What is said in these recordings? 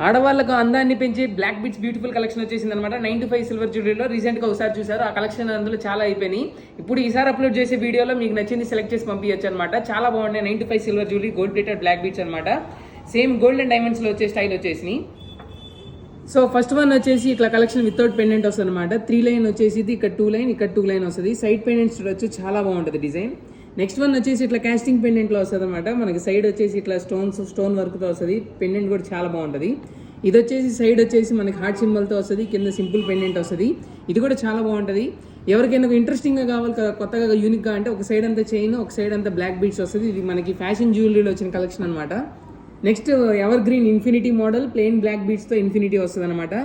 ఆడవాళ్ళకు అందాన్ని పెంచే బ్లాక్ బీట్స్ బ్యూటిఫుల్ కలెక్షన్ వచ్చేసింది అనమాట. 9 to 5 సిల్వర్ జ్యువెలరీలో రీసెంట్గా ఒకసారి చూసారు. ఆ కలెక్షన్ అందులో చాలా అయిపోయినాయి. ఇప్పుడు ఈసారి అప్లోడ్ చేసే వీడియోలో మీకు నచ్చింది సెలెక్ట్ చేసి పంపించచ్చు అనమాట. చాలా బాగున్నాయి. 9 to 5 silver jewellery, gold plated black beads అనమాట. సేమ్ గోల్డ్ అండ్ డైమండ్స్లో వచ్చే స్టైల్ వచ్చేసినాయి. సో ఫస్ట్ వన్ వచ్చేసి ఇట్లా కలెక్షన్ వితౌట్ పెండెంట్ వస్తుంది అనమాట. 3 లైన్ వచ్చేసి ఇక్కడ 2 లైన్, ఇక్కడ 2 లైన్ వస్తుంది. సైడ్ పెండెంట్స్ చూడొచ్చు, చాలా బాగుంటుంది డిజైన్. నెక్స్ట్ వన్ వచ్చేసి ఇట్లా కాస్టింగ్ పెండెంట్లో వస్తుంది అనమాట. మనకి సైడ్ వచ్చేసి ఇట్లా స్టోన్ వర్క్తో వస్తుంది. పెండెంట్ కూడా చాలా బాగుంటుంది. ఇది వచ్చేసి సైడ్ వచ్చేసి మనకి హార్ట్ సింబల్తో వస్తుంది, కింద సింపుల్ పెండెంట్ వస్తుంది. ఇది కూడా చాలా బాగుంటుంది. ఎవరికైనా ఇంట్రెస్టింగ్గా కావాలి కదా, కొత్తగా యూనిక్గా అంటే ఒక సైడ్ అంతా చైన్, ఒక సైడ్ అంతా బ్లాక్ బీట్స్ వస్తుంది. ఇది మనకి ఫ్యాషన్ జ్యువెలరీలో వచ్చిన కలెక్షన్ అనమాట. Next evergreen infinity model, plain black బీట్స్తో ఇన్ఫినిటీ వస్తుంది అనమాట.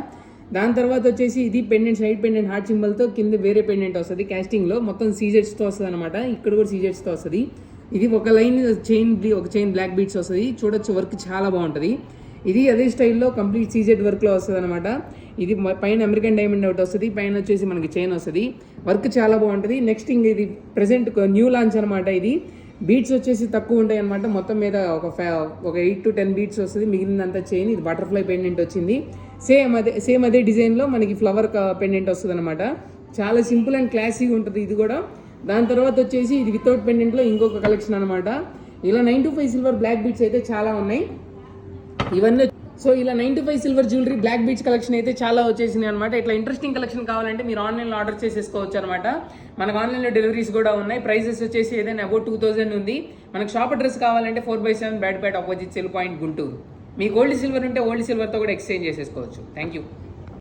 దాని తర్వాత వచ్చేసి ఇది పెండెంట్, సైడ్ పెండెంట్ హార్ట్ సింబల్తో, కింద వేరే పెండెంట్ వస్తుంది. కాస్టింగ్లో మొత్తం సీజెట్స్తో వస్తుంది అనమాట. ఇక్కడ కూడా సీజెట్స్తో వస్తుంది. ఇది ఒక లైన్ చైన్ బ్లాక్ బీట్స్ వస్తుంది. చూడొచ్చు, వర్క్ చాలా బాగుంటుంది. ఇది అదే స్టైల్లో కంప్లీట్ సీజెడ్ వర్క్లో వస్తుంది అనమాట. ఇది పైన అమెరికన్ డైమండ్ ఒకటి వస్తుంది, పైన వచ్చేసి మనకి చైన్ వస్తుంది. వర్క్ చాలా బాగుంటుంది. నెక్స్ట్ ఇంక ఇది ప్రెసెంట్ న్యూ లాంచ్ అనమాట. ఇది బీట్స్ వచ్చేసి తక్కువ ఉంటాయి అనమాట. మొత్తం మీద ఒక 8 to 10 బీట్స్ వస్తుంది, మిగిలినంతా చైన్. ఇది బటర్ఫ్లై పెండెంట్ వచ్చింది. సేమ్ అదే డిజైన్లో మనకి ఫ్లవర్ పెండెంట్ వస్తుంది అనమాట. చాలా సింపుల్ అండ్ క్లాసీగా ఉంటుంది ఇది కూడా. దాని తర్వాత వచ్చేసి ఇది వితౌట్ పెండెంట్లో ఇంకొక కలెక్షన్ అనమాట. ఇలా 9 to 5 సిల్వర్ బ్లాక్ బీట్స్ అయితే చాలా ఉన్నాయి ఇవన్నీ. సో ఇలా 9 to 5 silver jewellery black beads collection అయితే చాలా వచ్చేసింది అనమాట. ఇట్లా ఇంట్రెస్టింగ్ కలెక్షన్ కావాలంటే మీరు ఆన్లైన్లో ఆర్డర్ చేసేసుకోవచ్చు అనమాట. మనకు ఆన్లైన్లో డెలివరీస్ కూడా ఉన్నాయి. ప్రైసెస్ వచ్చేసి ఏదైనా అబౌట్ 2000 ఉంది. మనకు షాప్ అడ్రస్ కావాలంటే 4/7 బ్యాడ్పేట ఆపోజిట్ సెల్ పాయింట్ గుంటూరు. మీకు ఓల్డ్ సిల్వర్ ఉంటే ఓల్డ్ సిల్వర్తో కూడా ఎక్స్చేంజ్ చేసేసుకోవచ్చు. Thank you.